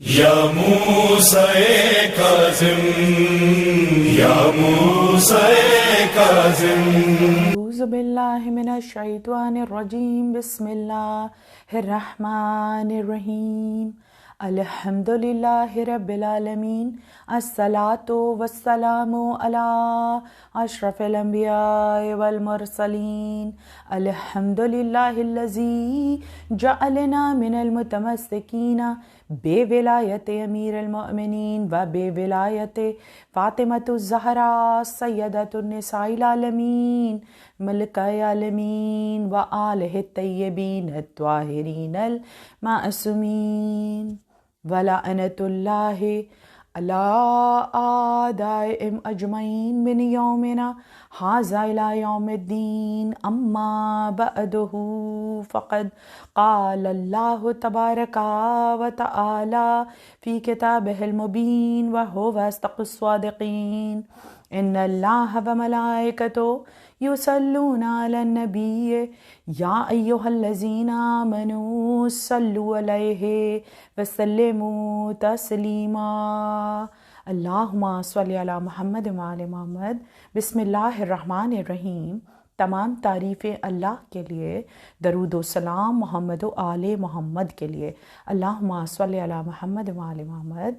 یا موسیٰ کاظم، یا موسیٰ کاظم۔ اعوذ باللہ من الشیطان الرجیم، بسم اللہ الرحمن الرحیم۔ الحمدللہ رب العالمین، الصلاۃ والسلام علی اشرف الانبیاء والمرسلین۔ الحمدللہ الذی جعلنا من المتمسکین بے ولایت امیر المؤمنین و بے ولایت فاطمۃ الزہراء سیدۃ النساء العالمین ملکہ عالمین و آلہ الطیبین الطاہرین المعصومین، ولعنۃ اللہ علی اعدائہم اجمعین من یومنا ھذا الی یوم الدین۔ اما بعد فقد قال اللہ تبارک و تعالی فی کتابہ المبین وہو اصدق الصادقین۔ ان اللہ و ملائکتہ یصلون علی النبی یا ایہا الذین آمنوا صلوا علیہ وسلموا تسلیما۔ اللہم صلی علی محمد وعلی محمد۔ بسم اللہ الرحمن الرحیم۔ تمام تعریفیں اللہ کے لیے، درود و سلام محمد و آل محمد کے لیے۔ اللہم صلی علی محمد وعلی محمد۔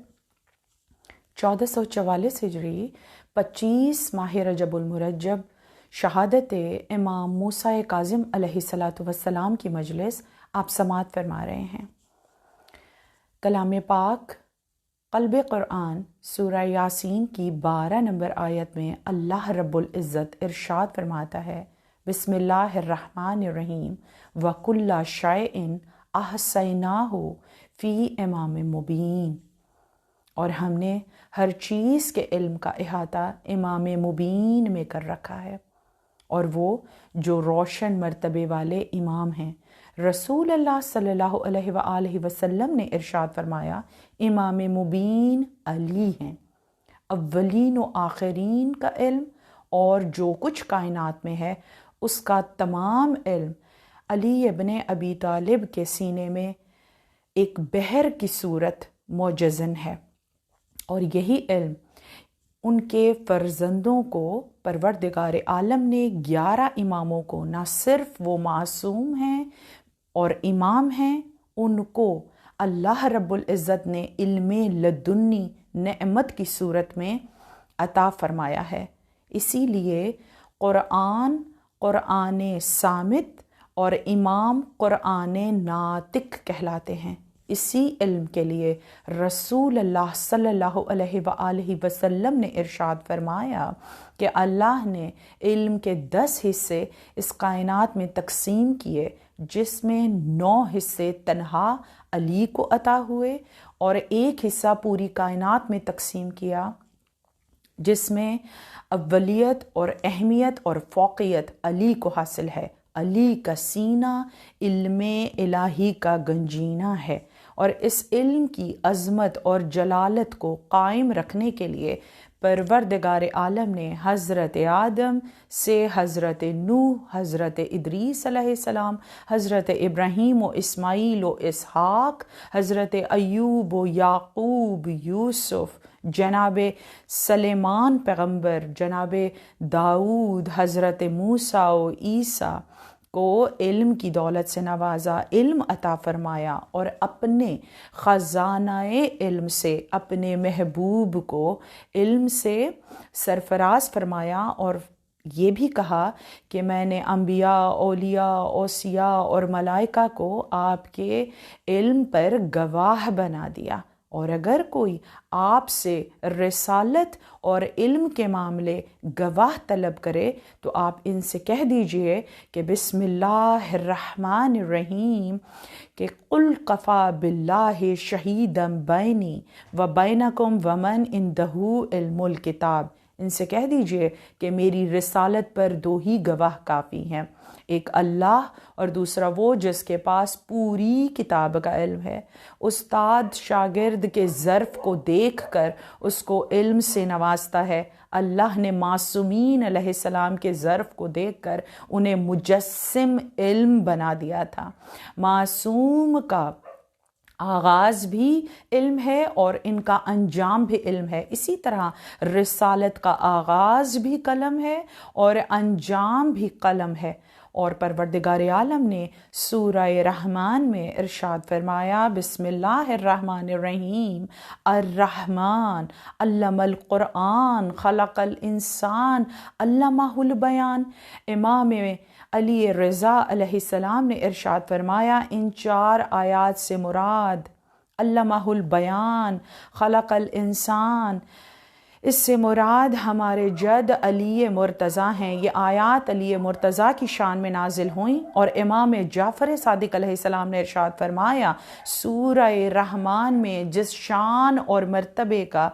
1444 ہجری، 25 ماہ رجب المرجب، شہادت امام موسیٰ کاظم علیہ السلام کی مجلس آپ سماعت فرما رہے ہیں۔ کلام پاک قلب قرآن سورہ یاسین کی 12 نمبر آیت میں اللہ رب العزت ارشاد فرماتا ہے، بسم اللہ الرحمن الرحیم، وَكُلَّ شَيْءٍ أَحْصَيْنَاهُ فِي إِمَامٍ مُبِينٍ۔ اور ہم نے ہر چیز کے علم کا احاطہ امام مبین میں کر رکھا ہے، اور وہ جو روشن مرتبے والے امام ہیں۔ رسول اللہ صلی اللہ علیہ وآلہ وسلم نے ارشاد فرمایا، امام مبین علی ہیں۔ اولین و آخرین کا علم اور جو کچھ کائنات میں ہے اس کا تمام علم علی ابن ابی طالب کے سینے میں ایک بحر کی صورت موجزن ہے، اور یہی علم ان کے فرزندوں کو پروردگار عالم نے 11 اماموں کو، نہ صرف وہ معصوم ہیں اور امام ہیں، ان کو اللہ رب العزت نے علم لدنی نعمت کی صورت میں عطا فرمایا ہے۔ اسی لیے قرآن صامت اور امام قرآن ناطق کہلاتے ہیں۔ اسی علم کے لیے رسول اللہ صلی اللہ علیہ وآلہ وسلم نے ارشاد فرمایا کہ اللہ نے علم کے 10 حصے اس کائنات میں تقسیم کیے، جس میں 9 حصے تنہا علی کو عطا ہوئے، اور 1 حصہ پوری کائنات میں تقسیم کیا، جس میں اولیت اور اہمیت اور فوقیت علی کو حاصل ہے۔ علی کا سینہ علم الہی کا گنجینہ ہے، اور اس علم کی عظمت اور جلالت کو قائم رکھنے کے لیے پروردگار عالم نے حضرت آدم سے حضرت نوح، حضرت ادریس علیہ السلام، حضرت ابراہیم و اسماعیل و اسحاق، حضرت ایوب و یعقوب، یوسف، جناب سلیمان پیغمبر، جناب داؤد، حضرت موسیٰ و عیسیٰ کو علم کی دولت سے نوازا، علم عطا فرمایا، اور اپنے خزانہ علم سے اپنے محبوب کو علم سے سرفراز فرمایا، اور یہ بھی کہا کہ میں نے انبیاء، اولیاء، اوصیاء اور ملائکہ کو آپ کے علم پر گواہ بنا دیا، اور اگر کوئی آپ سے رسالت اور علم کے معاملے گواہ طلب کرے تو آپ ان سے کہہ دیجئے کہ بسم اللہ الرحمن الرحیم، کہ قل کفا باللہ شہیدا بینی و بینکم ومن عندہ علم الکتاب۔ ان سے کہہ دیجئے کہ میری رسالت پر 2 ہی گواہ کافی ہیں، ایک اللہ اور دوسرا وہ جس کے پاس پوری کتاب کا علم ہے۔ استاد شاگرد کے ظرف کو دیکھ کر اس کو علم سے نوازتا ہے، اللہ نے معصومین علیہ السلام کے ظرف کو دیکھ کر انہیں مجسم علم بنا دیا تھا۔ معصوم کا آغاز بھی علم ہے اور ان کا انجام بھی علم ہے۔ اسی طرح رسالت کا آغاز بھی قلم ہے اور انجام بھی قلم ہے۔ اور پروردگار عالم نے سورہ رحمان میں ارشاد فرمایا، بسم اللہ الرحمن الرحیم، الرحمن علم القرآن خلق الانسان علمہ البیان۔ امام علی رضا علیہ السلام نے ارشاد فرمایا، ان 4 آیات سے مراد علمہ البیان، خلق الانسان، اس سے مراد ہمارے جد علی مرتضیٰ ہیں۔ یہ آیات علی مرتضیٰ کی شان میں نازل ہوئیں، اور امام جعفر صادق علیہ السلام نے ارشاد فرمایا، سورہ رحمان میں جس شان اور مرتبے کا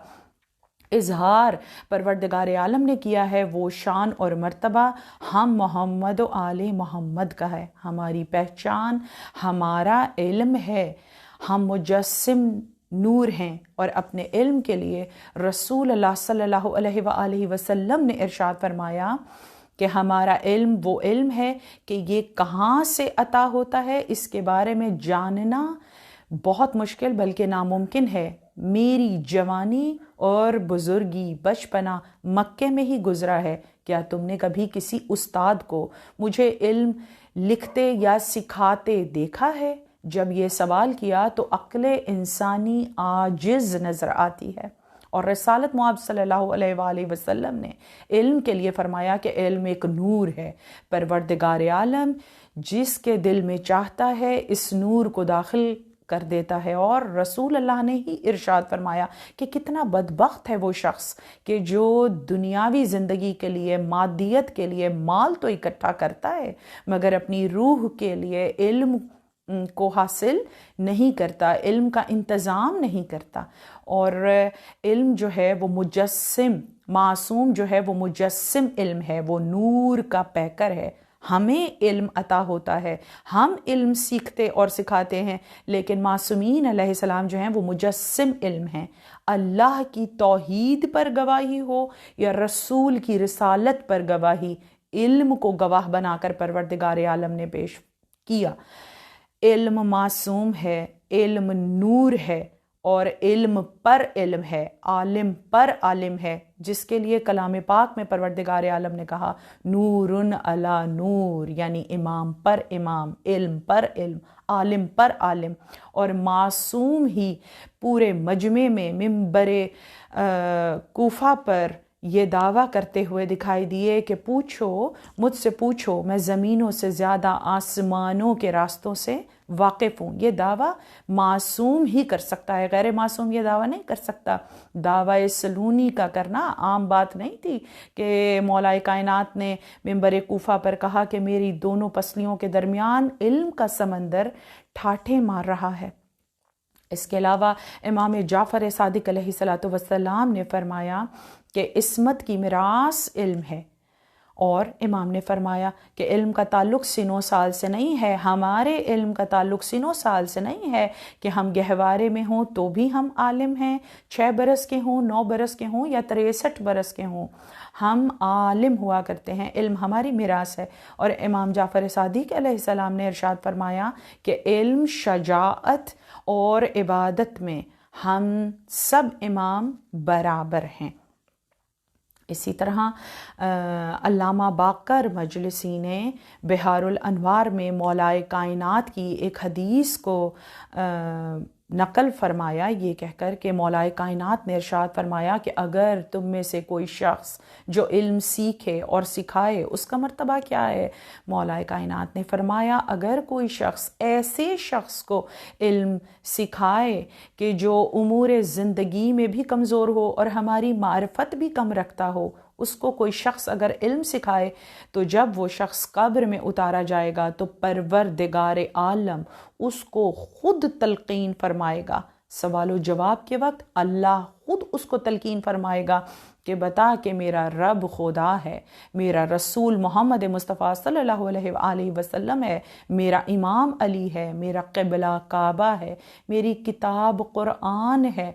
اظہار پروردگار عالم نے کیا ہے، وہ شان اور مرتبہ ہم محمد و آل محمد کا ہے۔ ہماری پہچان ہمارا علم ہے، ہم مجسم نور ہیں، اور اپنے علم کے لیے رسول اللہ صلی اللہ علیہ وآلہ وسلم نے ارشاد فرمایا کہ ہمارا علم وہ علم ہے کہ یہ کہاں سے عطا ہوتا ہے، اس کے بارے میں جاننا بہت مشکل بلکہ ناممکن ہے۔ میری جوانی اور بزرگی بچپنا مکے میں ہی گزرا ہے، کیا تم نے کبھی کسی استاد کو مجھے علم لکھتے یا سکھاتے دیکھا ہے؟ جب یہ سوال کیا تو عقل انسانی عاجز نظر آتی ہے۔ اور رسالت محمد صلی اللہ علیہ وآلہ وسلم نے علم کے لیے فرمایا کہ علم ایک نور ہے، پروردگار عالم جس کے دل میں چاہتا ہے اس نور کو داخل کر دیتا ہے۔ اور رسول اللہ نے ہی ارشاد فرمایا کہ کتنا بدبخت ہے وہ شخص کہ جو دنیاوی زندگی کے لیے، مادیت کے لیے مال تو اکٹھا کرتا ہے مگر اپنی روح کے لیے علم کو حاصل نہیں کرتا، علم کا انتظام نہیں کرتا۔ اور علم جو ہے وہ مجسم، معصوم جو ہے وہ مجسم علم ہے، وہ نور کا پیکر ہے۔ ہمیں علم عطا ہوتا ہے، ہم علم سیکھتے اور سکھاتے ہیں، لیکن معصومین علیہ السلام جو ہیں وہ مجسم علم ہیں۔ اللہ کی توحید پر گواہی ہو یا رسول کی رسالت پر گواہی، علم کو گواہ بنا کر پروردگار عالم نے پیش کیا۔ علم معصوم ہے، علم نور ہے، اور علم پر علم ہے، عالم پر عالم ہے، جس کے لیے کلام پاک میں پروردگار عالم نے کہا نور علی نور، یعنی امام پر امام، علم پر علم، عالم پر عالم۔ اور معصوم ہی پورے مجمع میں منبر کوفہ پر یہ دعویٰ کرتے ہوئے دکھائی دیے کہ پوچھو، مجھ سے پوچھو، میں زمینوں سے زیادہ آسمانوں کے راستوں سے واقف ہوں۔ یہ دعویٰ معصوم ہی کر سکتا ہے، غیر معصوم یہ دعویٰ نہیں کر سکتا۔ دعویٰ سلونی کا کرنا عام بات نہیں تھی کہ مولا کائنات نے منبر کوفہ پر کہا کہ میری دونوں پسلیوں کے درمیان علم کا سمندر ٹھاٹھے مار رہا ہے۔ اس کے علاوہ امام جعفر صادق علیہ السلام نے فرمایا کہ عصمت کی میراث علم ہے، اور امام نے فرمایا کہ علم کا تعلق سنوں سال سے نہیں ہے، ہمارے علم کا تعلق سنوں سال سے نہیں ہے کہ ہم گہوارے میں ہوں تو بھی ہم عالم ہیں، 6 برس کے ہوں، 9 برس کے ہوں یا 63 برس کے ہوں، ہم عالم ہوا کرتے ہیں، علم ہماری میراث ہے۔ اور امام جعفر صادق علیہ السلام نے ارشاد فرمایا کہ علم، شجاعت اور عبادت میں ہم سب امام برابر ہیں۔ اسی طرح علامہ باقر مجلسی نے بحار الانوار میں مولا کائنات کی ایک حدیث کو نقل فرمایا، یہ کہہ کر کہ مولا کائنات نے ارشاد فرمایا کہ اگر تم میں سے کوئی شخص جو علم سیکھے اور سکھائے، اس کا مرتبہ کیا ہے؟ مولا کائنات نے فرمایا اگر کوئی شخص ایسے شخص کو علم سکھائے کہ جو امور زندگی میں بھی کمزور ہو اور ہماری معرفت بھی کم رکھتا ہو، اس کو کوئی شخص اگر علم سکھائے تو جب وہ شخص قبر میں اتارا جائے گا تو پروردگار عالم اس کو خود تلقین فرمائے گا۔ سوال و جواب کے وقت اللہ خود اس کو تلقین فرمائے گا کہ بتا کہ میرا رب خدا ہے، میرا رسول محمد مصطفیٰ صلی اللہ علیہ وآلہ وسلم ہے، میرا امام علی ہے، میرا قبلہ کعبہ ہے، میری کتاب قرآن ہے،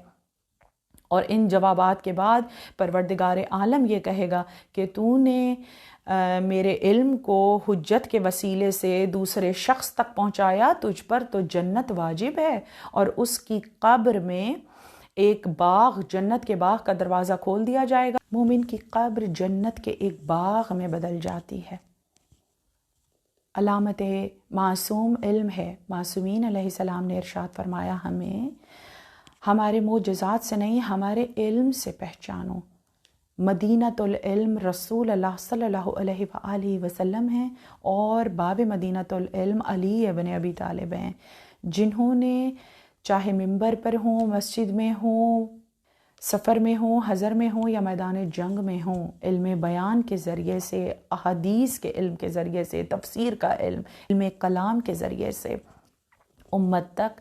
اور ان جوابات کے بعد پروردگار عالم یہ کہے گا کہ تو نے میرے علم کو حجت کے وسیلے سے دوسرے شخص تک پہنچایا، تجھ پر تو جنت واجب ہے، اور اس کی قبر میں ایک باغ، جنت کے باغ کا دروازہ کھول دیا جائے گا۔ مومن کی قبر جنت کے ایک باغ میں بدل جاتی ہے۔ علامت معصوم علم ہے۔ معصومین علیہ السلام نے ارشاد فرمایا، ہمیں ہمارے معجزات سے نہیں، ہمارے علم سے پہچانو۔ مدینۃ العلم رسول اللہ صلی اللہ علیہ وآلہ وسلم ہیں، اور باب مدینۃ العلم علی ابن ابی طالب ہیں، جنہوں نے چاہے ممبر پر ہوں، مسجد میں ہوں، سفر میں ہوں، حضر میں ہوں یا میدان جنگ میں ہوں، علم بیان کے ذریعے سے، احادیث کے علم کے ذریعے سے، تفسیر کا علم، علم کلام کے ذریعے سے امت تک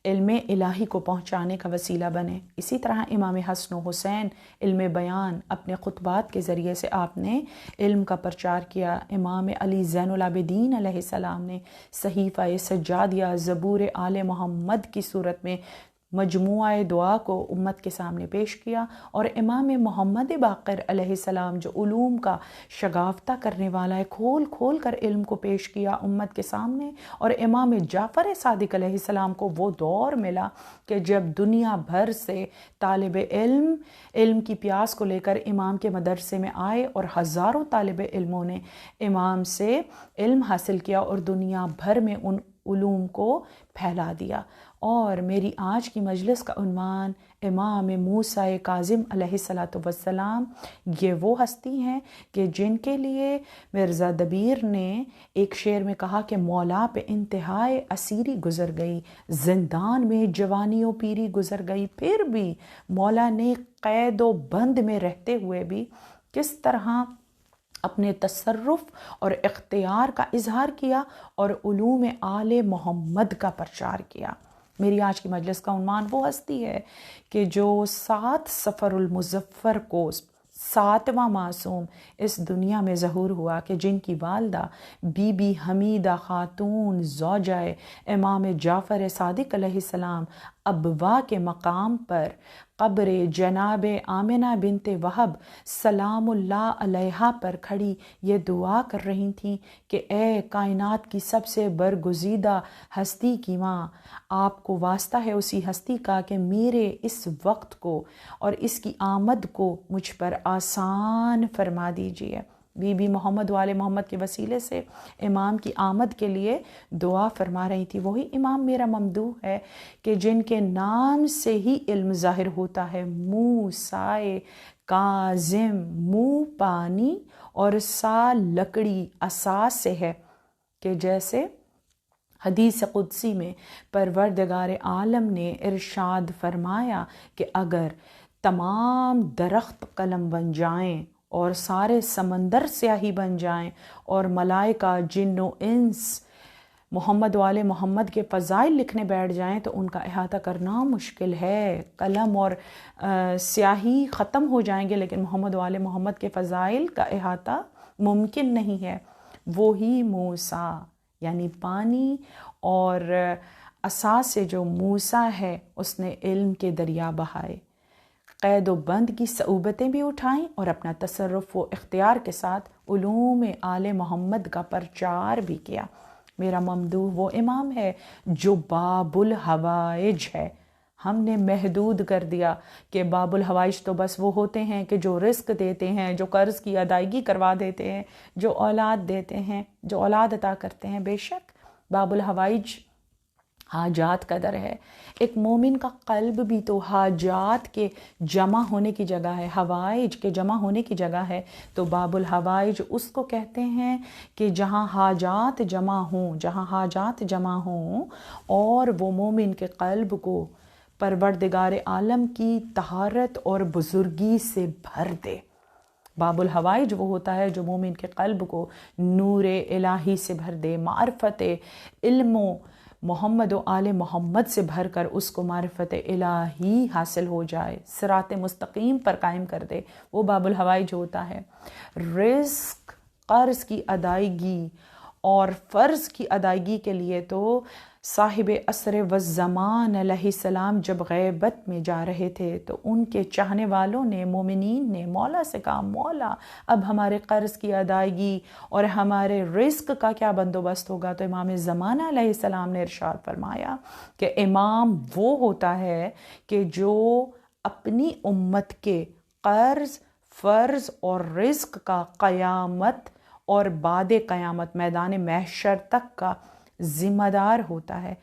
علم الہی کو پہنچانے کا وسیلہ بنے۔ اسی طرح امام حسن و حسین علم بیان اپنے خطبات کے ذریعے سے آپ نے علم کا پرچار کیا۔ امام علی زین العابدین علیہ السلام نے صحیفہ سجادیہ زبور آل محمد کی صورت میں مجموعہ دعا کو امت کے سامنے پیش کیا، اور امام محمد باقر علیہ السلام جو علوم کا شگافتہ کرنے والا ہے، کھول کھول کر علم کو پیش کیا امت کے سامنے۔ اور امام جعفر صادق علیہ السلام کو وہ دور ملا کہ جب دنیا بھر سے طالب علم کی پیاس کو لے کر امام کے مدرسے میں آئے، اور ہزاروں طالب علموں نے امام سے علم حاصل کیا اور دنیا بھر میں ان علوم کو پھیلا دیا۔ اور میری آج کی مجلس کا عنوان امام موسیٰ کاظم علیہ السلام، یہ وہ ہستی ہیں کہ جن کے لیے مرزا دبیر نے ایک شعر میں کہا کہ مولا پہ انتہائے اسیری گزر گئی، زندان میں جوانی و پیری گزر گئی، پھر بھی مولا نے قید و بند میں رہتے ہوئے بھی کس طرح اپنے تصرف اور اختیار کا اظہار کیا اور علوم آل محمد کا پرچار کیا۔ میری آج کی مجلس کا عنوان وہ ہستی ہے کہ جو 7 صفر المظفر کو 7واں معصوم اس دنیا میں ظہور ہوا، کہ جن کی والدہ بی بی حمیدہ خاتون زوجہ امام جعفر صادق علیہ السلام ابوا کے مقام پر قبر جناب آمنہ بنت وہب سلام اللہ علیہا پر کھڑی یہ دعا کر رہی تھیں کہ اے کائنات کی سب سے برگزیدہ ہستی کی ماں، آپ کو واسطہ ہے اسی ہستی کا کہ میرے اس وقت کو اور اس کی آمد کو مجھ پر آسان فرما دیجیے۔ بی بی محمد والے محمد کے وسیلے سے امام کی آمد کے لیے دعا فرما رہی تھی۔ وہی امام میرا ممدوح ہے کہ جن کے نام سے ہی علم ظاہر ہوتا ہے۔ موسیٰ کاظم، منہ پانی اور سا لکڑی اساس سے ہے، کہ جیسے حدیث قدسی میں پروردگار عالم نے ارشاد فرمایا کہ اگر تمام درخت قلم بن جائیں اور سارے سمندر سیاہی بن جائیں اور ملائکہ جن و انس محمد والے محمد کے فضائل لکھنے بیٹھ جائیں تو ان کا احاطہ کرنا مشکل ہے۔ قلم اور سیاہی ختم ہو جائیں گے لیکن محمد والے محمد کے فضائل کا احاطہ ممکن نہیں ہے۔ وہی موسیٰ یعنی پانی اور اساس سے جو موسیٰ ہے، اس نے علم کے دریا بہائے، قید و بند کی صعوبتیں بھی اٹھائیں اور اپنا تصرف و اختیار کے ساتھ علوم آل محمد کا پرچار بھی کیا۔ میرا ممدوح وہ امام ہے جو باب الحوائج ہے۔ ہم نے محدود کر دیا کہ باب الحوائج تو بس وہ ہوتے ہیں کہ جو رزق دیتے ہیں، جو قرض کی ادائیگی کروا دیتے ہیں، جو اولاد دیتے ہیں، جو اولاد عطا کرتے ہیں۔ بے شک باب الحوائج حاجات کا در ہے۔ ایک مومن کا قلب بھی تو حاجات کے جمع ہونے کی جگہ ہے، حوائج کے جمع ہونے کی جگہ ہے۔ تو باب الحوائج اس کو کہتے ہیں کہ جہاں حاجات جمع ہوں، جہاں حاجات جمع ہوں اور وہ مومن کے قلب کو پروردگار عالم کی طہارت اور بزرگی سے بھر دے۔ باب الحوائج وہ ہوتا ہے جو مومن کے قلب کو نور الہی سے بھر دے، معرفت علم و محمد و آل محمد سے بھر کر اس کو معرفت الہی حاصل ہو جائے، صراط مستقیم پر قائم کر دے، وہ باب الحوائج ہوتا ہے۔ رزق، قرض کی ادائیگی اور فرض کی ادائیگی کے لیے تو صاحب عصر و زمان علیہ السلام جب غیبت میں جا رہے تھے تو ان کے چاہنے والوں نے، مومنین نے مولا سے کہا، مولا اب ہمارے قرض کی ادائیگی اور ہمارے رزق کا کیا بندوبست ہوگا؟ تو امام زمانہ علیہ السلام نے ارشاد فرمایا کہ امام وہ ہوتا ہے کہ جو اپنی امت کے قرض، فرض اور رزق کا قیامت اور بعد قیامت میدان محشر تک کا ذمہ دار ہوتا ہے۔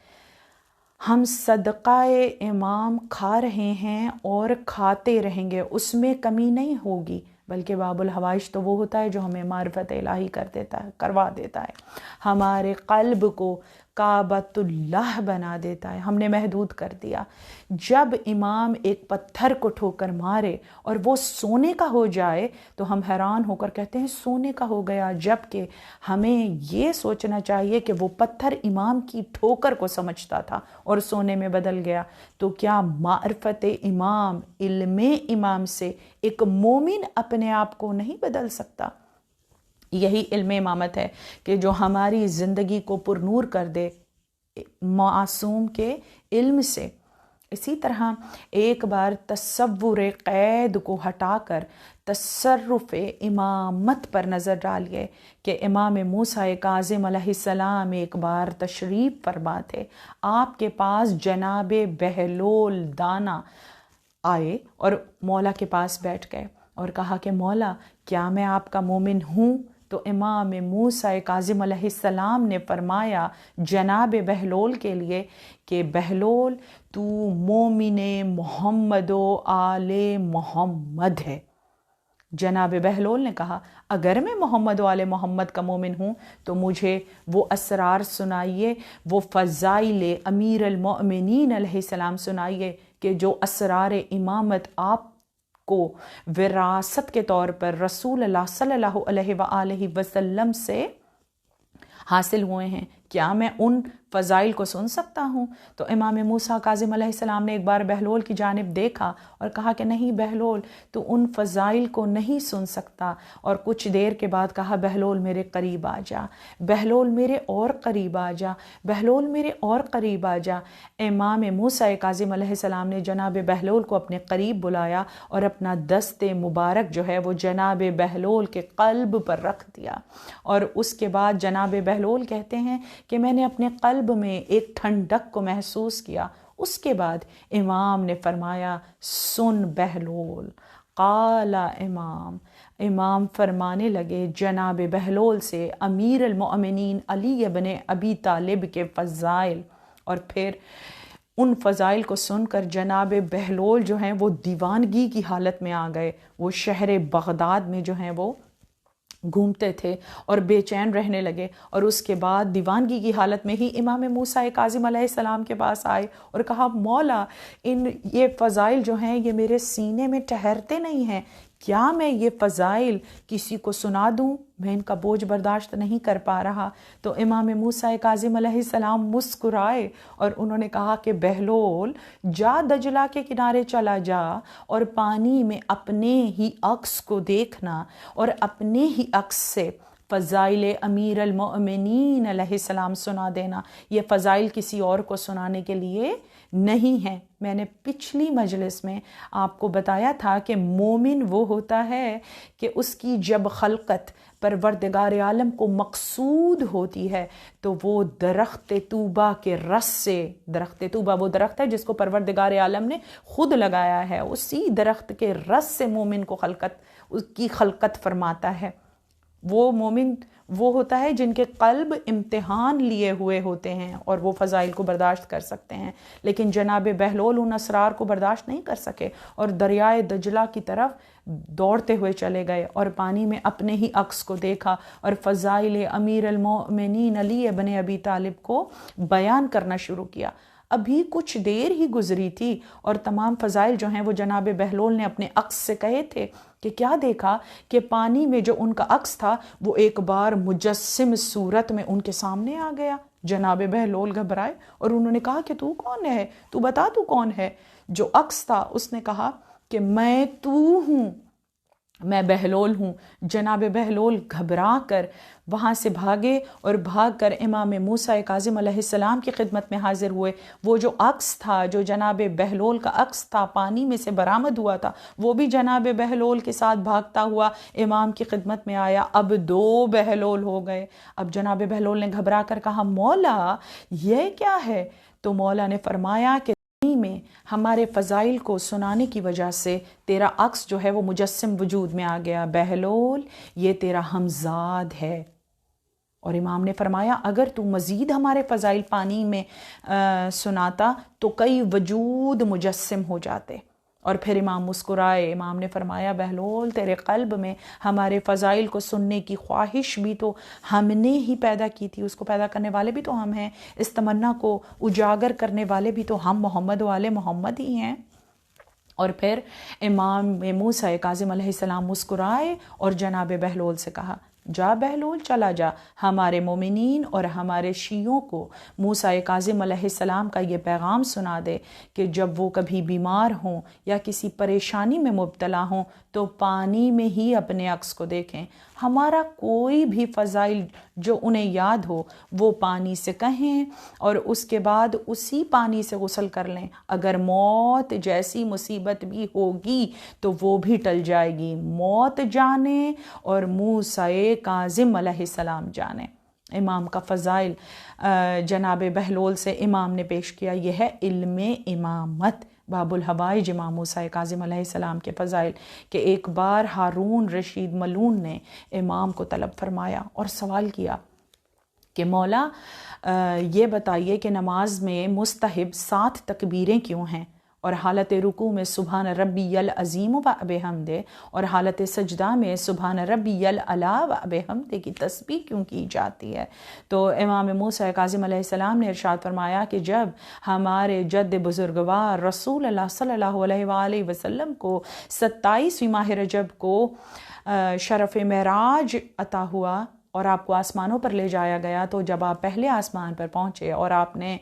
ہم صدقہ امام کھا رہے ہیں اور کھاتے رہیں گے، اس میں کمی نہیں ہوگی، بلکہ باب الحوائج تو وہ ہوتا ہے جو ہمیں معرفت الہی کروا دیتا ہے، ہمارے قلب کو کعبۃ اللہ بنا دیتا ہے۔ ہم نے محدود کر دیا۔ جب امام ایک پتھر کو ٹھوکر مارے اور وہ سونے کا ہو جائے تو ہم حیران ہو کر کہتے ہیں سونے کا ہو گیا، جبکہ ہمیں یہ سوچنا چاہیے کہ وہ پتھر امام کی ٹھوکر کو سمجھتا تھا اور سونے میں بدل گیا۔ تو کیا معرفت امام، علم امام سے ایک مومن اپنے آپ کو نہیں بدل سکتا؟ یہی علم امامت ہے کہ جو ہماری زندگی کو پرنور کر دے معصوم کے علم سے۔ اسی طرح ایک بار تصور قید کو ہٹا کر تصرف امامت پر نظر ڈالیے کہ امام موسیٰ کاظم علیہ السلام ایک بار تشریف فرما تھے، آپ کے پاس جناب بہلول دانا آئے اور مولا کے پاس بیٹھ گئے اور کہا کہ مولا کیا میں آپ کا مومن ہوں؟ تو امام موسیٰ کاظم علیہ السلام نے فرمایا جناب بہلول کے لیے کہ بہلول تو مومن محمد و آل محمد ہے۔ جناب بہلول نے کہا اگر میں محمد و آل محمد کا مومن ہوں تو مجھے وہ اسرار سنائیے، وہ فضائل امیر المؤمنین علیہ السلام سنائیے کہ جو اسرار امامت آپ کو وراثت کے طور پر رسول اللہ صلی اللہ علیہ وآلہ وسلم سے حاصل ہوئے ہیں، کیا میں ان فضائل کو سن سکتا ہوں؟ تو امام موسیٰ کاظم علیہ السلام نے ایک بار بہلول کی جانب دیکھا اور کہا کہ نہیں بہلول تو ان فضائل کو نہیں سن سکتا، اور کچھ دیر کے بعد کہا بہلول میرے قریب آ جا، بہلول میرے اور قریب آ جا، بہلول میرے اور قریب آ جا۔ امام موسیٰ کاظم علیہ السلام نے جناب بہلول کو اپنے قریب بلایا اور اپنا دست مبارک جو ہے وہ جناب بہلول کے قلب پر رکھ دیا، اور اس کے بعد جناب بہلول کہتے ہیں کہ میں نے اپنے قلب میں ایک ٹھنڈک کو محسوس کیا۔ اس کے بعد امام نے فرمایا سن بہلول، قال امام فرمانے لگے جناب بہلول سے امیر المؤمنین علی ابن ابی طالب کے فضائل، اور پھر ان فضائل کو سن کر جناب بہلول جو ہیں وہ دیوانگی کی حالت میں آ گئے۔ وہ شہر بغداد میں جو ہیں وہ گھومتے تھے اور بے چین رہنے لگے، اور اس کے بعد دیوانگی کی حالت میں ہی امام موسیٰ کاظم علیہ السلام کے پاس آئے اور کہا مولا یہ فضائل جو ہیں یہ میرے سینے میں ٹھہرتے نہیں ہیں، کیا میں یہ فضائل کسی کو سنا دوں؟ میں ان کا بوجھ برداشت نہیں کر پا رہا۔ تو امام موسیٰ کاظم علیہ السلام مسکرائے اور انہوں نے کہا کہ بہلول جا دجلہ کے کنارے چلا جا اور پانی میں اپنے ہی عکس کو دیکھنا اور اپنے ہی عکس سے فضائل امیر المؤمنین علیہ السلام سنا دینا، یہ فضائل کسی اور کو سنانے کے لیے نہیں ہیں۔ میں نے پچھلی مجلس میں آپ کو بتایا تھا کہ مومن وہ ہوتا ہے کہ اس کی جب خلقت پروردگار عالم کو مقصود ہوتی ہے تو وہ درخت طوبہ کے رس سے، درخت طوبہ وہ درخت ہے جس کو پروردگار عالم نے خود لگایا ہے، اسی درخت کے رس سے مومن کو اس کی خلقت فرماتا ہے۔ وہ مومن وہ ہوتا ہے جن کے قلب امتحان لیے ہوئے ہوتے ہیں اور وہ فضائل کو برداشت کر سکتے ہیں، لیکن جناب بہلول ان اسرار کو برداشت نہیں کر سکے اور دریائے دجلہ کی طرف دوڑتے ہوئے چلے گئے اور پانی میں اپنے ہی عکس کو دیکھا اور فضائل امیر المؤمنین علی ابن ابی طالب کو بیان کرنا شروع کیا۔ ابھی کچھ دیر ہی گزری تھی اور تمام فضائل جو ہیں وہ جناب بہلول نے اپنے عکس سے کہے تھے کہ کیا دیکھا کہ پانی میں جو ان کا عکس تھا وہ ایک بار مجسم صورت میں ان کے سامنے آ گیا۔ جناب بہلول گھبرائے اور انہوں نے کہا کہ تو کون ہے؟ تو بتا تو کون ہے؟ جو عکس تھا اس نے کہا کہ میں تو ہوں، میں بہلول ہوں۔ جناب بہلول گھبرا کر وہاں سے بھاگے اور بھاگ کر امام موسیٰ کاظم علیہ السلام کی خدمت میں حاضر ہوئے۔ وہ جو عکس تھا، جو جناب بہلول کا عکس تھا، پانی میں سے برآمد ہوا تھا، وہ بھی جناب بہلول کے ساتھ بھاگتا ہوا امام کی خدمت میں آیا۔ اب 2 بہلول ہو گئے۔ اب جناب بہلول نے گھبرا کر کہا، مولا یہ کیا ہے؟ تو مولا نے فرمایا کہ میں ہمارے فضائل کو سنانے کی وجہ سے تیرا عکس جو ہے وہ مجسم وجود میں آ گیا۔ بہلول یہ تیرا ہمزاد ہے۔ اور امام نے فرمایا اگر تو مزید ہمارے فضائل پانی میں سناتا تو کئی وجود مجسم ہو جاتے۔ اور پھر امام مسکرائے۔ امام نے فرمایا بہلول تیرے قلب میں ہمارے فضائل کو سننے کی خواہش بھی تو ہم نے ہی پیدا کی تھی، اس کو پیدا کرنے والے بھی تو ہم ہیں، اس تمنا کو اجاگر کرنے والے بھی تو ہم محمد والے محمد ہی ہیں۔ اور پھر امام موسیٰ کاظم علیہ السلام مسکرائے اور جناب بہلول سے کہا، جا بہلول چلا جا، ہمارے مومنین اور ہمارے شیعوں کو موسیٰ کاظم علیہ السلام کا یہ پیغام سنا دے کہ جب وہ کبھی بیمار ہوں یا کسی پریشانی میں مبتلا ہوں تو پانی میں ہی اپنے عکس کو دیکھیں۔ ہمارا کوئی بھی فضائل جو انہیں یاد ہو وہ پانی سے کہیں اور اس کے بعد اسی پانی سے غسل کر لیں۔ اگر موت جیسی مصیبت بھی ہوگی تو وہ بھی ٹل جائے گی۔ موت جانے اور موسیٰ کاظم علیہ السلام جانے۔ امام کا فضائل جناب بہلول سے امام نے پیش کیا۔ یہ ہے علم امامت، باب الحوائج امام موسیٰ کاظم علیہ السلام کے فضائل، کہ ایک بار ہارون رشید ملعون نے امام کو طلب فرمایا اور سوال کیا کہ مولا یہ بتائیے کہ نماز میں مستحب 7 تکبیریں کیوں ہیں، اور حالت رکوع میں سبحان ربی العظیم و بحمدہ اور حالت سجدہ میں سبحان ربی الاعلیٰ و بحمدہ کی تسبیح کیوں کی جاتی ہے؟ تو امام موسیٰ کاظم علیہ السلام نے ارشاد فرمایا کہ جب ہمارے جد بزرگوار رسول اللہ صلی اللہ علیہ وآلہ وسلم کو 27ویں ماہ رجب کو شرف معراج عطا ہوا اور آپ کو آسمانوں پر لے جایا گیا، تو جب آپ پہلے آسمان پر پہنچے اور آپ نے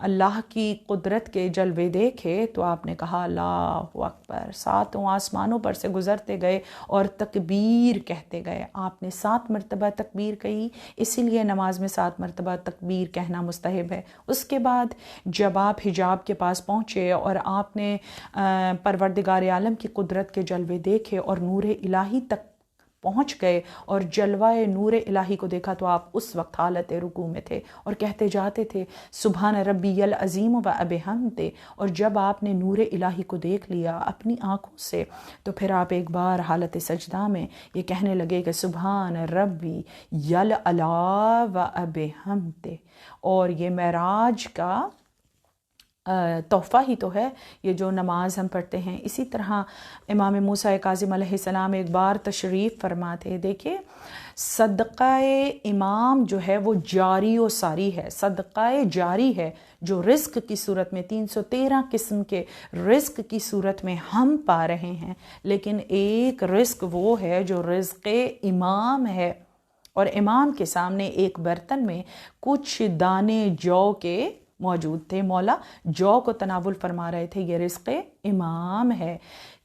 اللہ کی قدرت کے جلوے دیکھے تو آپ نے کہا اللہ اکبر، 7 آسمانوں پر سے گزرتے گئے اور تکبیر کہتے گئے۔ آپ نے 7 مرتبہ تکبیر کہی، اسی لیے نماز میں 7 مرتبہ تکبیر کہنا مستحب ہے۔ اس کے بعد جب آپ حجاب کے پاس پہنچے اور آپ نے پروردگار عالم کی قدرت کے جلوے دیکھے اور نور الہی تک پہنچ گئے اور جلوہ نور الہی کو دیکھا تو آپ اس وقت حالت رکوع میں تھے اور کہتے جاتے تھے سبحان ربی العظیم و بحمدہ۔ اور جب آپ نے نور الہی کو دیکھ لیا اپنی آنکھوں سے تو پھر آپ ایک بار حالت سجدہ میں یہ کہنے لگے کہ سبحان ربی الاعلیٰ و بحمدہ۔ اور یہ معراج کا تحفہ ہی تو ہے یہ جو نماز ہم پڑھتے ہیں۔ اسی طرح امام موسیٰ کاظم علیہ السلام ایک بار تشریف فرما تھے۔ دیکھیں صدقہ امام جو ہے وہ جاری و ساری ہے، صدقہ جاری ہے جو رزق کی صورت میں 313 قسم کے رزق کی صورت میں ہم پا رہے ہیں، لیکن ایک رزق وہ ہے جو رزق امام ہے۔ اور امام کے سامنے ایک برتن میں کچھ دانے جو کے موجود تھے، مولا جو کو تناول فرما رہے تھے، یہ رزق امام ہے۔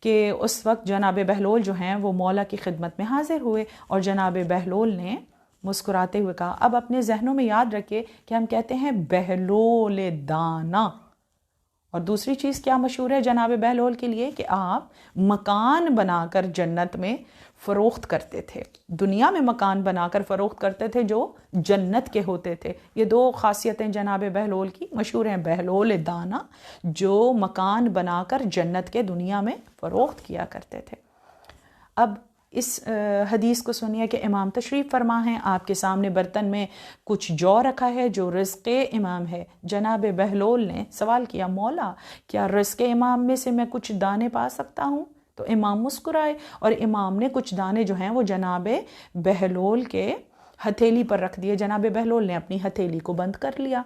کہ اس وقت جناب بہلول جو ہیں وہ مولا کی خدمت میں حاضر ہوئے اور جناب بہلول نے مسکراتے ہوئے کہا، اب اپنے ذہنوں میں یاد رکھے کہ ہم کہتے ہیں بہلول دانا، اور دوسری چیز کیا مشہور ہے جناب بہلول کے لیے کہ آپ مکان بنا کر جنت میں فروخت کرتے تھے، دنیا میں مکان بنا کر فروخت کرتے تھے جو جنت کے ہوتے تھے۔ یہ 2 خاصیتیں جناب بہلول کی مشہور ہیں، بہلول دانا جو مکان بنا کر جنت کے دنیا میں فروخت کیا کرتے تھے۔ اب اس حدیث کو سنیے کہ امام تشریف فرما ہیں، آپ کے سامنے برتن میں کچھ جو رکھا ہے جو رزق امام ہے۔ جناب بہلول نے سوال کیا، مولا کیا رزق امام میں سے میں کچھ دانے پا سکتا ہوں؟ تو امام مسکرائے اور امام نے کچھ دانے جو ہیں وہ جناب بہلول کے ہتھیلی پر رکھ دیے۔ جناب بہلول نے اپنی ہتھیلی کو بند کر لیا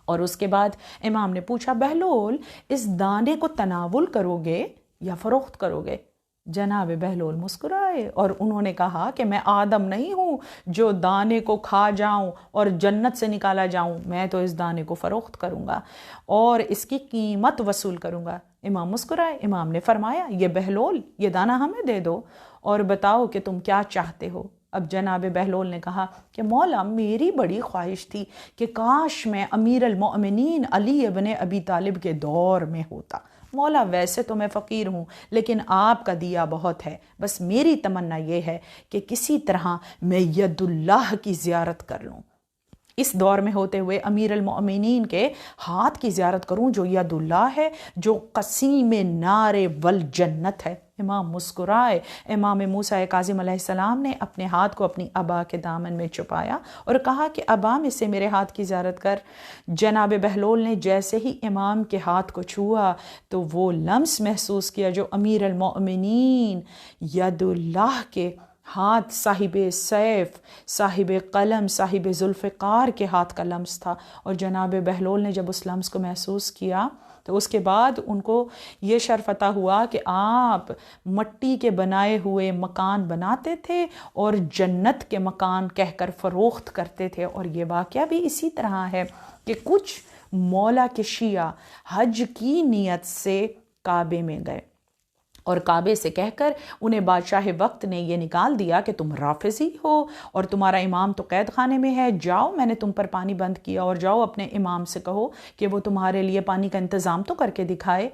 اور اس کے بعد امام نے پوچھا، بہلول اس دانے کو تناول کرو گے یا فروخت کرو گے؟ جناب بہلول مسکرائے اور انہوں نے کہا کہ میں آدم نہیں ہوں جو دانے کو کھا جاؤں اور جنت سے نکالا جاؤں، میں تو اس دانے کو فروخت کروں گا اور اس کی قیمت وصول کروں گا۔ امام مسکرائے، امام نے فرمایا یہ بہلول یہ دانہ ہمیں دے دو اور بتاؤ کہ تم کیا چاہتے ہو۔ اب جناب بہلول نے کہا کہ مولا میری بڑی خواہش تھی کہ کاش میں امیر المؤمنین علی ابن ابی طالب کے دور میں ہوتا۔ مولا ویسے تو میں فقیر ہوں لیکن آپ کا دیا بہت ہے، بس میری تمنا یہ ہے کہ کسی طرح میں ید اللہ کی زیارت کر لوں، اس دور میں ہوتے ہوئے امیر المؤمنین کے ہاتھ کی زیارت کروں جو ید اللہ ہے، جو قسیم نار والجنت ہے۔ امام مسکرائے۔ امام موسیٰ کاظم علیہ السلام نے اپنے ہاتھ کو اپنی ابا کے دامن میں چھپایا اور کہا کہ ابا میں سے میرے ہاتھ کی زیارت کر۔ جناب بہلول نے جیسے ہی امام کے ہاتھ کو چھوا تو وہ لمس محسوس کیا جو امیر المؤمنین ید اللہ کے ہاتھ، صاحب سیف، صاحب قلم، صاحب ذوالفقار کے ہاتھ کا لمس تھا۔ اور جناب بہلول نے جب اس لمس کو محسوس کیا تو اس کے بعد ان کو یہ شرف عطا ہوا کہ آپ مٹی کے بنائے ہوئے مکان بناتے تھے اور جنت کے مکان کہہ کر فروخت کرتے تھے۔ اور یہ واقعہ بھی اسی طرح ہے کہ کچھ مولا کے شیعہ حج کی نیت سے کعبے میں گئے اور کعبے سے کہہ کر انہیں بادشاہ وقت نے یہ نکال دیا کہ تم رافضی ہو اور تمہارا امام تو قید خانے میں ہے، جاؤ میں نے تم پر پانی بند کیا اور جاؤ اپنے امام سے کہو کہ وہ تمہارے لیے پانی کا انتظام تو کر کے دکھائے۔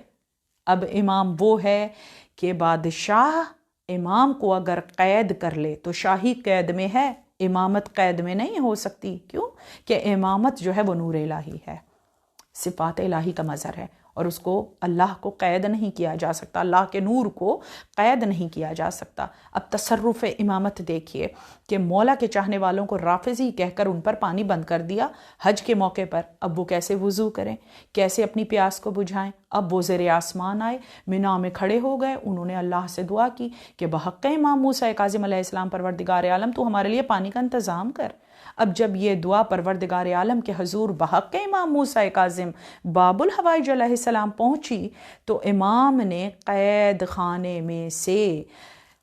اب امام وہ ہے کہ بادشاہ امام کو اگر قید کر لے تو شاہی قید میں ہے، امامت قید میں نہیں ہو سکتی۔ کیوں؟ کہ امامت جو ہے وہ نور الہی ہے، صفات الہی کا مظہر ہے اور اس کو اللہ کو قید نہیں کیا جا سکتا، اللہ کے نور کو قید نہیں کیا جا سکتا۔ اب تصرف امامت دیکھیے کہ مولا کے چاہنے والوں کو رافضی کہہ کر ان پر پانی بند کر دیا حج کے موقع پر۔ اب وہ کیسے وضو کریں، کیسے اپنی پیاس کو بجھائیں؟ اب وہ زیر آسمان آئے، مینا میں کھڑے ہو گئے، انہوں نے اللہ سے دعا کی کہ بحق امام موسیٰ کاظم علیہ السلام پروردگار عالم تو ہمارے لیے پانی کا انتظام کر۔ اب جب یہ دعا پروردگار عالم کے حضور بحق امام موسیٰ کاظم باب الحوائج علیہ السلام پہنچی تو امام نے قید خانے میں سے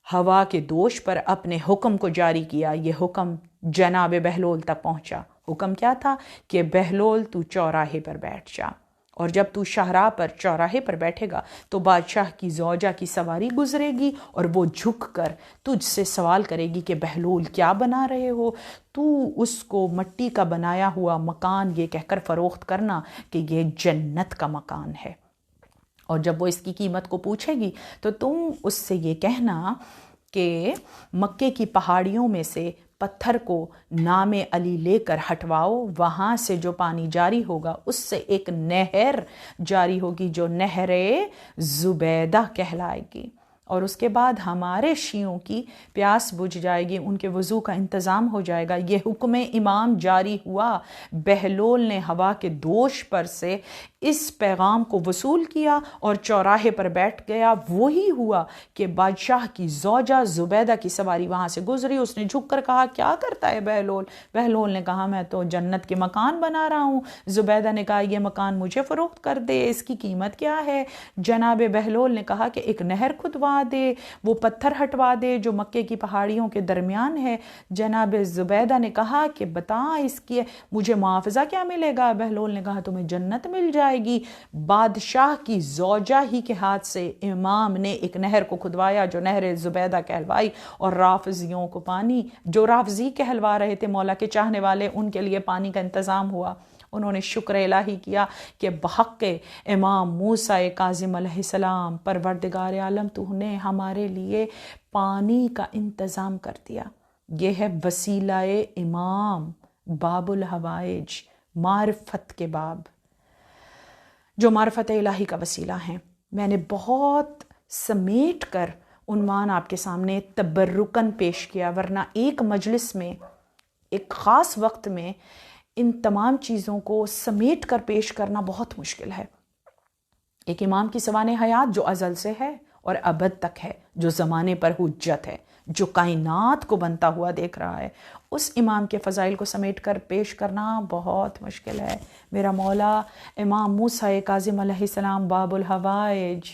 ہوا کے دوش پر اپنے حکم کو جاری کیا۔ یہ حکم جناب بہلول تک پہنچا۔ حکم کیا تھا کہ بہلول تو چوراہے پر بیٹھ جا، اور جب تو شاہراہ پر چوراہے پر بیٹھے گا تو بادشاہ کی زوجہ کی سواری گزرے گی اور وہ جھک کر تجھ سے سوال کرے گی کہ بہلول کیا بنا رہے ہو؟ تو اس کو مٹی کا بنایا ہوا مکان یہ کہہ کر فروخت کرنا کہ یہ جنت کا مکان ہے، اور جب وہ اس کی قیمت کو پوچھے گی تو تم اس سے یہ کہنا کہ مکے کی پہاڑیوں میں سے پتھر کو نام علی لے کر ہٹواؤ، وہاں سے جو پانی جاری ہوگا اس سے ایک نہر جاری ہوگی جو نہر زبیدہ کہلائے گی، اور اس کے بعد ہمارے شیعوں کی پیاس بجھ جائے گی، ان کے وضو کا انتظام ہو جائے گا۔ یہ حکم امام جاری ہوا۔ بہلول نے ہوا کے دوش پر سے اس پیغام کو وصول کیا اور چوراہے پر بیٹھ گیا۔ وہی ہوا کہ بادشاہ کی زوجہ زبیدہ کی سواری وہاں سے گزری، اس نے جھک کر کہا کیا کرتا ہے بہلول؟ بہلول نے کہا میں تو جنت کے مکان بنا رہا ہوں۔ زبیدہ نے کہا یہ مکان مجھے فروخت کر دے، اس کی قیمت کیا ہے؟ جناب بہلول نے کہا کہ ایک نہر کھدوا دے، وہ پتھر ہٹوا دے جو مکے کی پہاڑیوں کے درمیان ہے۔ جناب زبیدہ نے کہا کہ بتا اس کی مجھے معاوضہ کیا ملے گا؟ بہلول نے کہا تمہیں جنت مل جائے گی۔ بادشاہ کی زوجہ ہی کے ہاتھ سے امام نے ایک نہر کو کھدوایا جو نہر زبیدہ کہلوائی، اور رافضیوں کو پانی، جو رافضی کہلوا رہے تھے مولا کے چاہنے والے، ان کے لیے پانی کا انتظام ہوا۔ انہوں نے شکر الہی کیا کہ بحق امام موسیٰ کاظم علیہ السلام پروردگار عالم تو نے ہمارے لیے پانی کا انتظام کر دیا۔ یہ ہے وسیلہ امام، باب الحوائج، معرفت کے باب، جو معرفت الہی کا وسیلہ ہیں۔ میں نے بہت سمیٹ کر عنوان آپ کے سامنے تبرکن پیش کیا، ورنہ ایک مجلس میں، ایک خاص وقت میں ان تمام چیزوں کو سمیٹ کر پیش کرنا بہت مشکل ہے۔ ایک امام کی سوانح حیات جو ازل سے ہے اور ابد تک ہے، جو زمانے پر حجت ہے، جو کائنات کو بنتا ہوا دیکھ رہا ہے، اس امام کے فضائل کو سمیٹ کر پیش کرنا بہت مشکل ہے۔ میرا مولا امام موسیٰ کاظم علیہ السلام باب الحوائج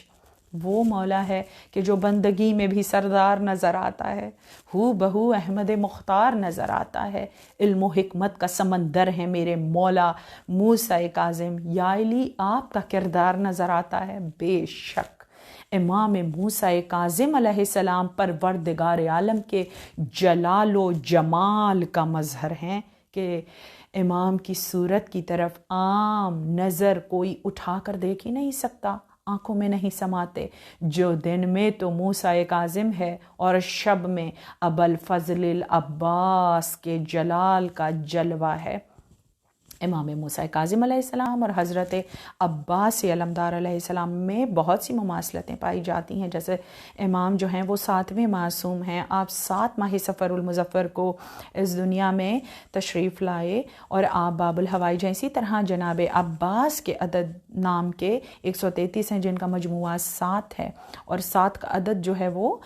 وہ مولا ہے کہ جو بندگی میں بھی سردار نظر آتا ہے، ہو بہو احمد مختار نظر آتا ہے، علم و حکمت کا سمندر ہے میرے مولا موسیٰ کاظم، یا علی آپ کا کردار نظر آتا ہے۔ بے شک امام موسیٰ کاظم علیہ السلام پروردگار عالم کے جلال و جمال کا مظہر ہیں کہ امام کی صورت کی طرف عام نظر کوئی اٹھا کر دیکھ ہی نہیں سکتا، آنکھوں میں نہیں سماتے۔ جو دن میں تو موسیٰ کاظم ہے اور شب میں ابوالفضل العباس کے جلال کا جلوہ ہے۔ امام موسیٰ کاظم علیہ السلام اور حضرت عباس علمدار علیہ السلام میں بہت سی مماثلتیں پائی جاتی ہیں، جیسے امام جو ہیں وہ 7ویں معصوم ہیں، آپ 7 ماہ صفر المظفر کو اس دنیا میں تشریف لائے اور آپ باب الہوائی ہیں۔ اسی طرح جناب عباس کے عدد نام کے 133 ہیں جن کا مجموعہ 7 ہے، اور 7 کا عدد جو ہے وہ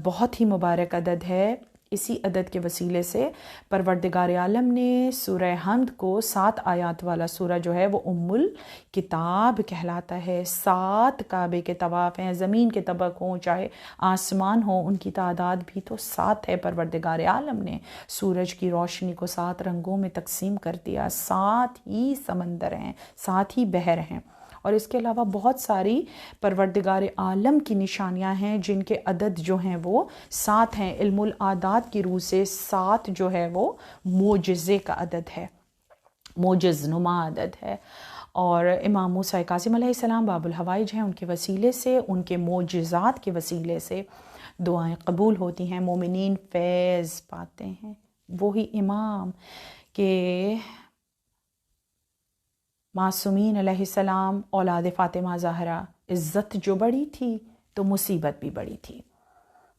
بہت ہی مبارک عدد ہے۔ اسی عدد کے وسیلے سے پروردگار عالم نے سورہ حمد کو 7 آیات والا سورہ جو ہے وہ ام الکتاب کہلاتا ہے۔ 7 کعبے کے طواف ہیں، زمین کے طبق ہوں چاہے آسمان ہوں، ان کی تعداد بھی تو 7 ہے۔ پروردگار عالم نے سورج کی روشنی کو 7 رنگوں میں تقسیم کر دیا، 7 ہی سمندر ہیں، 7 ہی بحر ہیں، اور اس کے علاوہ بہت ساری پروردگار عالم کی نشانیاں ہیں جن کے عدد جو ہیں وہ 7 ہیں۔ علم العادات کی روح سے 7 جو ہے وہ معجزے کا عدد ہے، معجز نما عدد ہے، اور امام موسیٰ کاظم علیہ السلام باب الحوائج ہیں، ان کے وسیلے سے، ان کے معجزات کے وسیلے سے دعائیں قبول ہوتی ہیں، مومنین فیض پاتے ہیں۔ وہی امام کہ معصومین علیہ السلام اولاد فاطمہ زہرا، عزت جو بڑی تھی تو مصیبت بھی بڑی تھی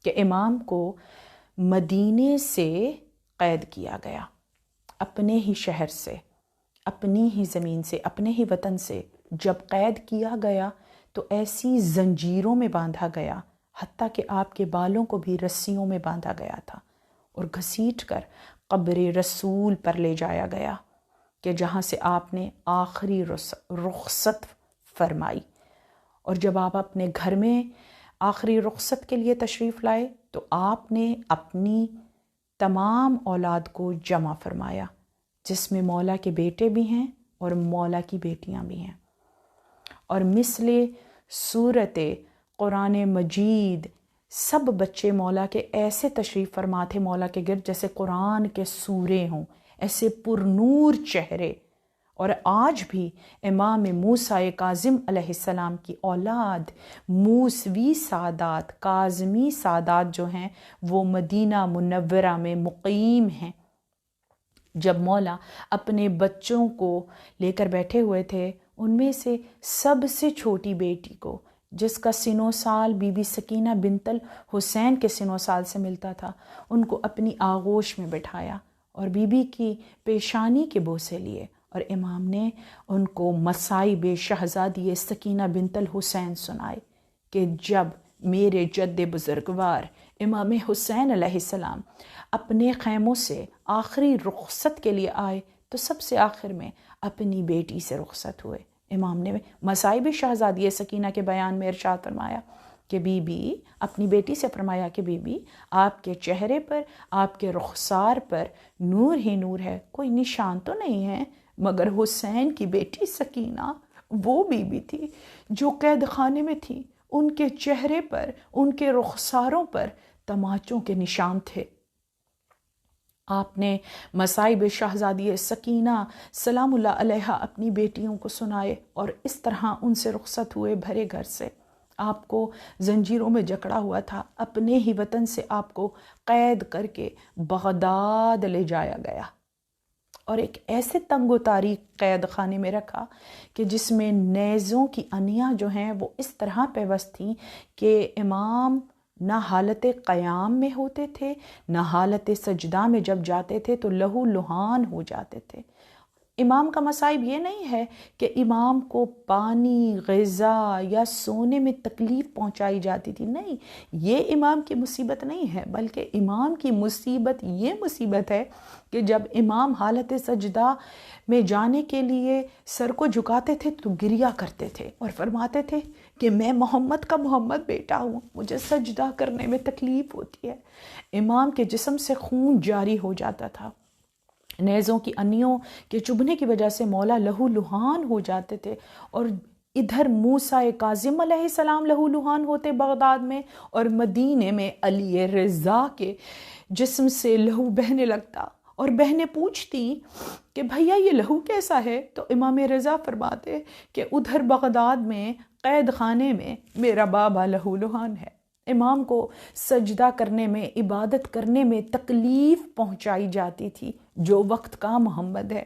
کہ امام کو مدینے سے قید کیا گیا، اپنے ہی شہر سے، اپنی ہی زمین سے، اپنے ہی وطن سے جب قید کیا گیا تو ایسی زنجیروں میں باندھا گیا، حتیٰ کہ آپ کے بالوں کو بھی رسیوں میں باندھا گیا تھا، اور گھسیٹ کر قبر رسول پر لے جایا گیا کہ جہاں سے آپ نے آخری رخصت فرمائی۔ اور جب آپ اپنے گھر میں آخری رخصت کے لیے تشریف لائے تو آپ نے اپنی تمام اولاد کو جمع فرمایا، جس میں مولا کے بیٹے بھی ہیں اور مولا کی بیٹیاں بھی ہیں، اور مثل صورت قرآن مجید سب بچے مولا کے ایسے تشریف فرما تھے مولا کے گرد جیسے قرآن کے سورے ہوں، ایسے پرنور چہرے۔ اور آج بھی امام موسیٰ کاظم علیہ السلام کی اولاد موسوی سادات، کاظمی سادات جو ہیں وہ مدینہ منورہ میں مقیم ہیں۔ جب مولا اپنے بچوں کو لے کر بیٹھے ہوئے تھے، ان میں سے سب سے چھوٹی بیٹی کو، جس کا سن و سال بی بی سکینہ بنت الحسین کے سن و سال سے ملتا تھا، ان کو اپنی آغوش میں بٹھایا اور بی بی کی پیشانی کے بوسے لیے، اور امام نے ان کو مصائب شہزادی سکینہ بنت الحسین سنائے کہ جب میرے جد بزرگوار امام حسین علیہ السلام اپنے خیموں سے آخری رخصت کے لیے آئے تو سب سے آخر میں اپنی بیٹی سے رخصت ہوئے۔ امام نے مصائب شہزادی سکینہ کے بیان میں ارشاد فرمایا کہ بی بی اپنی بیٹی سے فرمایا کہ بی بی آپ کے چہرے پر، آپ کے رخسار پر نور ہی نور ہے، کوئی نشان تو نہیں ہے، مگر حسین کی بیٹی سکینہ وہ بی بی تھی جو قید خانے میں تھی، ان کے چہرے پر، ان کے رخساروں پر تماچوں کے نشان تھے۔ آپ نے مصائب شہزادی سکینہ سلام اللہ علیہا اپنی بیٹیوں کو سنائے اور اس طرح ان سے رخصت ہوئے بھرے گھر سے۔ آپ کو زنجیروں میں جکڑا ہوا تھا، اپنے ہی وطن سے آپ کو قید کر کے بغداد لے جایا گیا اور ایک ایسے تنگ و تاریک قید خانے میں رکھا کہ جس میں نیزوں کی انیاں جو ہیں وہ اس طرح پیوست تھیں کہ امام نہ حالت قیام میں ہوتے تھے، نہ حالت سجدہ میں جب جاتے تھے تو لہو لہان ہو جاتے تھے۔ امام کا مصائب یہ نہیں ہے کہ امام کو پانی، غذا یا سونے میں تکلیف پہنچائی جاتی تھی، نہیں، یہ امام کی مصیبت نہیں ہے، بلکہ امام کی مصیبت یہ مصیبت ہے کہ جب امام حالت سجدہ میں جانے کے لیے سر کو جھکاتے تھے تو گریہ کرتے تھے اور فرماتے تھے کہ میں محمد کا محمد بیٹا ہوں، مجھے سجدہ کرنے میں تکلیف ہوتی ہے۔ امام کے جسم سے خون جاری ہو جاتا تھا، نیزوں کی انیوں کے چبھنے کی وجہ سے مولا لہو لہان ہو جاتے تھے، اور ادھر موسیٰ کاظم علیہ السلام لہو لہان ہوتے بغداد میں، اور مدینے میں علی رضا کے جسم سے لہو بہنے لگتا، اور بہنیں پوچھتی کہ بھیا یہ لہو کیسا ہے؟ تو امام رضا فرماتے کہ ادھر بغداد میں قید خانے میں میرا بابا لہو لہان ہے۔ امام کو سجدہ کرنے میں، عبادت کرنے میں تکلیف پہنچائی جاتی تھی، جو وقت کا محمد ہے۔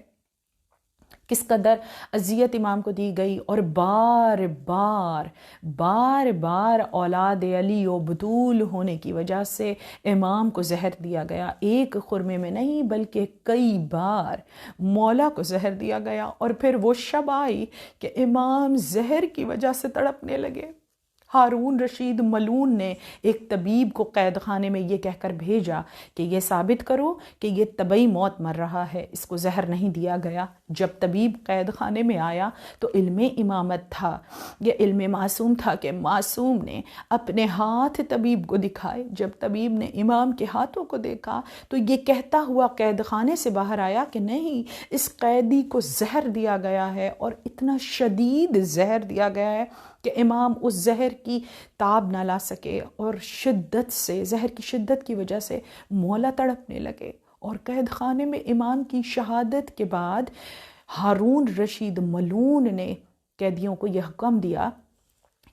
کس قدر اذیت امام کو دی گئی، اور بار بار اولاد علی و بطول ہونے کی وجہ سے امام کو زہر دیا گیا۔ ایک خرمے میں نہیں بلکہ کئی بار مولا کو زہر دیا گیا، اور پھر وہ شب آئی کہ امام زہر کی وجہ سے تڑپنے لگے۔ ہارون رشید ملعون نے ایک طبیب کو قید خانے میں یہ کہہ کر بھیجا کہ یہ ثابت کرو کہ یہ طبعی موت مر رہا ہے، اس کو زہر نہیں دیا گیا۔ جب طبیب قید خانے میں آیا تو علم امامت تھا، یہ علم معصوم تھا کہ معصوم نے اپنے ہاتھ طبیب کو دکھائے۔ جب طبیب نے امام کے ہاتھوں کو دیکھا تو یہ کہتا ہوا قید خانے سے باہر آیا کہ نہیں، اس قیدی کو زہر دیا گیا ہے، اور اتنا شدید زہر دیا گیا ہے کہ امام اس زہر کی تاب نہ لا سکے، اور شدت سے، زہر کی شدت کی وجہ سے مولا تڑپنے لگے۔ اور قید خانے میں امام کی شہادت کے بعد ہارون رشید ملعون نے قیدیوں کو یہ حکم دیا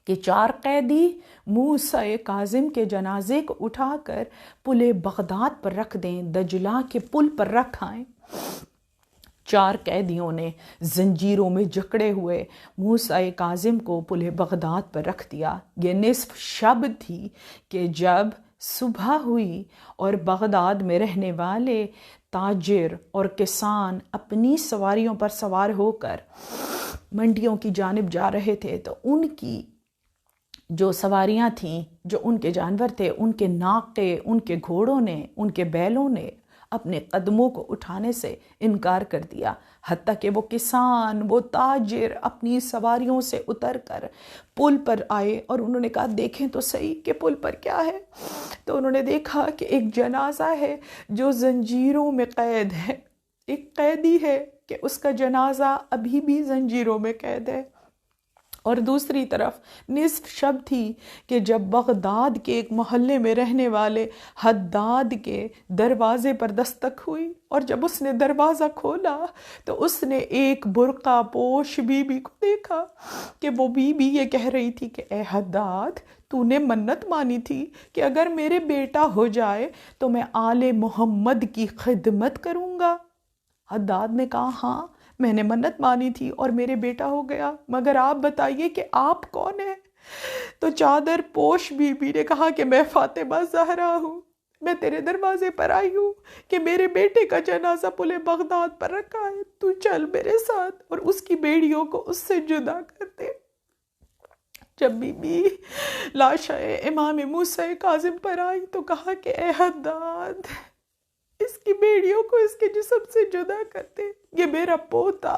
کہ 4 قیدی موسیٰ کاظم کے جنازے کو اٹھا کر پل بغداد پر رکھ دیں، دجلہ کے پل پر رکھ آئیں۔ 4 قیدیوں نے زنجیروں میں جکڑے ہوئے موسیٰ کاظم کو پل بغداد پر رکھ دیا۔ یہ نصف شب تھی کہ جب صبح ہوئی اور بغداد میں رہنے والے تاجر اور کسان اپنی سواریوں پر سوار ہو کر منڈیوں کی جانب جا رہے تھے، تو ان کی جو سواریاں تھیں، جو ان کے جانور تھے، ان کے ناقے، ان کے گھوڑوں نے، ان کے بیلوں نے اپنے قدموں کو اٹھانے سے انکار کر دیا، حتیٰ کہ وہ کسان، وہ تاجر اپنی سواریوں سے اتر کر پل پر آئے، اور انہوں نے کہا دیکھیں تو صحیح کہ پل پر کیا ہے۔ تو انہوں نے دیکھا کہ ایک جنازہ ہے جو زنجیروں میں قید ہے، ایک قیدی ہے کہ اس کا جنازہ ابھی بھی زنجیروں میں قید ہے۔ اور دوسری طرف نصف شب تھی کہ جب بغداد کے ایک محلے میں رہنے والے حداد کے دروازے پر دستک ہوئی، اور جب اس نے دروازہ کھولا تو اس نے ایک برقع پوش بی بی کو دیکھا کہ وہ بی بی یہ کہہ رہی تھی کہ اے حداد، تو نے منت مانی تھی کہ اگر میرے بیٹا ہو جائے تو میں آل محمد کی خدمت کروں گا۔ حداد نے کہا ہاں، میں نے منت مانی تھی اور میرے بیٹا ہو گیا، مگر آپ بتائیے کہ آپ کون ہیں؟ تو چادر پوش بی بی نے کہا کہ میں فاطمہ زہرا ہوں، میں تیرے دروازے پر آئی ہوں کہ میرے بیٹے کا جنازہ پل بغداد پر رکھا ہے، تو چل میرے ساتھ اور اس کی بیڑیوں کو اس سے جدا کر دے۔ جب بی بی لاشا امام موسیٰ کاظم پر آئی تو کہا کہ اے حداد، اس کی بیڑیوں کو اس کے جسم سے جدا کر دے، یہ میرا پوتا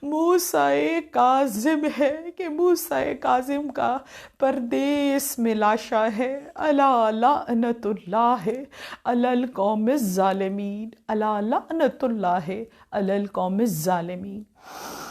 موسیٰ کاظم ہے، کہ موسیٰ کاظم کا پردیس میں لاشا ہے۔ الا لعنت اللہ علی القوم الظالمین، الا لعنت اللہ علی القوم الظالمین۔